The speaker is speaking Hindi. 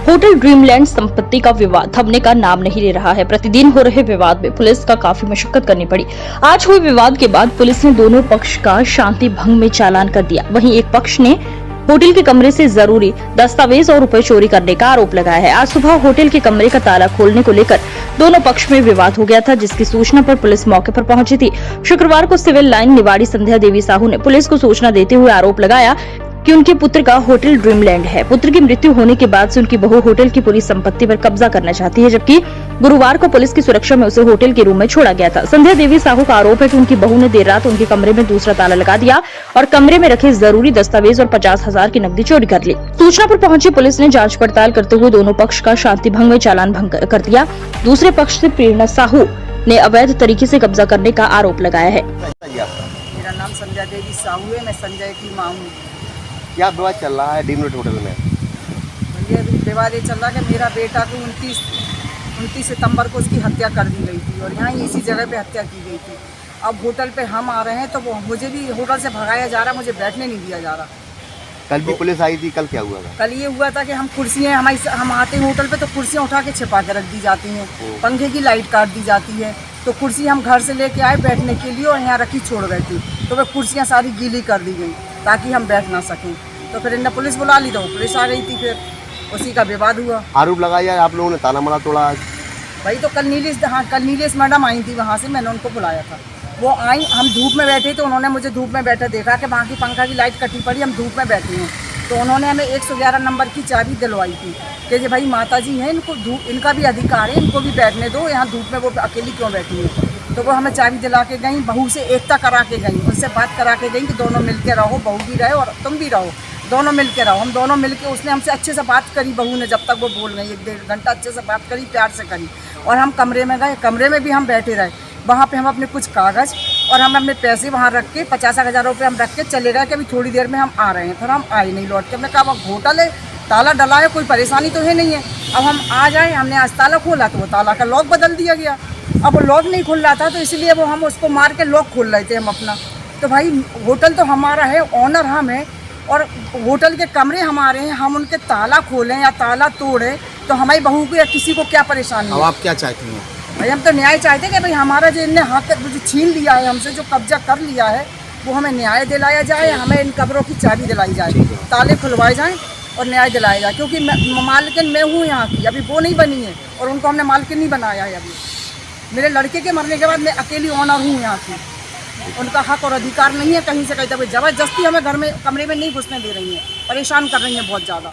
होटल ड्रीमलैंड संपत्ति का विवाद थमने का नाम नहीं ले रहा है। प्रतिदिन हो रहे विवाद में पुलिस का काफी मशक्कत करनी पड़ी। आज हुए विवाद के बाद पुलिस ने दोनों पक्ष का शांति भंग में चालान कर दिया। वहीं एक पक्ष ने होटल के कमरे से जरूरी दस्तावेज और रुपए चोरी करने का आरोप लगाया है। आज सुबह होटल के कमरे का ताला खोलने को लेकर दोनों पक्ष में विवाद हो गया था, जिसकी सूचना पर पुलिस मौके पर पहुंची थी। शुक्रवार को सिविल लाइन निवाड़ी संध्या देवी साहू ने पुलिस को सूचना देते हुए आरोप लगाया कि उनके पुत्र का होटल ड्रीमलैंड है। पुत्र की मृत्यु होने के बाद से उनकी बहू होटल की पूरी संपत्ति पर कब्जा करना चाहती है, जबकि गुरुवार को पुलिस की सुरक्षा में उसे होटल के रूम में छोड़ा गया था। संध्या देवी साहू का आरोप है कि उनकी बहू ने देर रात उनके कमरे में दूसरा ताला लगा दिया और कमरे में रखे जरूरी दस्तावेज और 50,000 की नकदी चोरी कर ली। सूचना पर पहुंची पुलिस ने जांच पड़ताल करते हुए दोनों पक्ष का शांति भंग में चालान भंग कर दिया। दूसरे पक्ष से प्रेरणा साहू ने अवैध तरीके से कब्जा करने का आरोप लगाया है। मेरा नाम संध्या देवी साहू है, मैं संजय की माँ हूँ। क्या विवाद चल रहा है ड्रीमलैंड होटल में? ये विवाद ये चल रहा है कि मेरा बेटा को 29 सितंबर को उसकी हत्या कर दी गई थी और यहाँ इसी जगह पे हत्या की गई थी। अब होटल पे हम आ रहे हैं तो वो मुझे भी होटल से भगाया जा रहा, मुझे बैठने नहीं दिया जा रहा। कल भी पुलिस आई थी, कल क्या हुआ था? कल ये हुआ था कि हम कुर्सियाँ हम आते हैं होटल पे तो कुर्सियाँ उठा के छिपा के रख दी जाती हैं, पंखे की लाइट काट दी जाती है। तो कुर्सी हम घर से लेके आए बैठने के लिए और यहाँ रखी छोड़ गए थी, तो वह कुर्सियाँ सारी गीली कर दी गई ताकि हम बैठ ना सकें। तो फिर इन्हें पुलिस बुला ली तो पुलिस आ गई थी, फिर उसी का विवाद हुआ। आरोप लगाया आप लोगों ने ताला मारा तोड़ा आज? भाई तो कल नीलेश मैडम आई थी, वहाँ से मैंने उनको बुलाया था। वो आई, हम धूप में बैठे तो उन्होंने मुझे धूप में बैठे देखा कि वहाँ की पंखा की लाइट कटी पड़ी, हम धूप में बैठे हैं। तो उन्होंने हमें 111 नंबर की चाबी दिलवाई थी कि जी भाई माता जी हैं, इनका भी अधिकार है, इनको भी बैठने दो, यहाँ धूप में वो अकेली क्यों बैठी है। तो वो हमें चाबी दिला के गई, बहू से एकता करा के गई, उनसे बात करा के गई कि दोनों मिल के रहो, बहू भी रहे और तुम भी रहो, दोनों मिल के रहो। हम दोनों मिल के, उसने हमसे अच्छे से बात करी, बहू ने, जब तक वो बोल गई 1-1.5 घंटा अच्छे से बात करी, प्यार से करी। और हम कमरे में गए, कमरे में भी हम बैठे रहे। वहाँ पे हम अपने कुछ कागज़ और हम अपने पैसे वहाँ रख के 50,000 रुपये हम रख के चले गए कि अभी थोड़ी देर में हम आ रहे हैं। फिर हम आए नहीं लौट के। हमने कहा अब होटल है, ताला डला है, कोई परेशानी तो है नहीं है, अब हम आ जाए। हमने आज ताला खोला तो वो ताला का लॉक बदल दिया गया। अब वो लॉक नहीं खुल रहा था तो इसलिए वो हम उसको मार के लॉक खोल रहे थे हम अपना। तो भाई होटल तो हमारा है, ऑनर हम है और होटल के कमरे हमारे हैं, हम उनके ताला खोलें या ताला तोड़ें तो हमारी बहू को या किसी को क्या परेशानी है? अब आप क्या चाहती हैं? भाई हम तो न्याय चाहते हैं कि भाई हमारा जो इनने हक जो छीन लिया है हमसे, जो कब्जा कर लिया है, वो हमें न्याय दिलाया जाए, हमें इन कब्रों की चाबी दिलाई जाए, ताले खुलवाए जाएं और न्याय दिलाया जाए। क्योंकि मालकिन मैं हूँ यहाँ की, अभी वो नहीं बनी है और उनको हमने मालकिन नहीं बनाया है। अभी मेरे लड़के के मरने के बाद मैं अकेली ऑनर हूँ यहाँ की, उनका हक और अधिकार नहीं है कहीं से कहीं तक। जबरदस्ती हमें घर में कमरे में नहीं घुसने दे रही है, परेशान कर रही है बहुत ज़्यादा।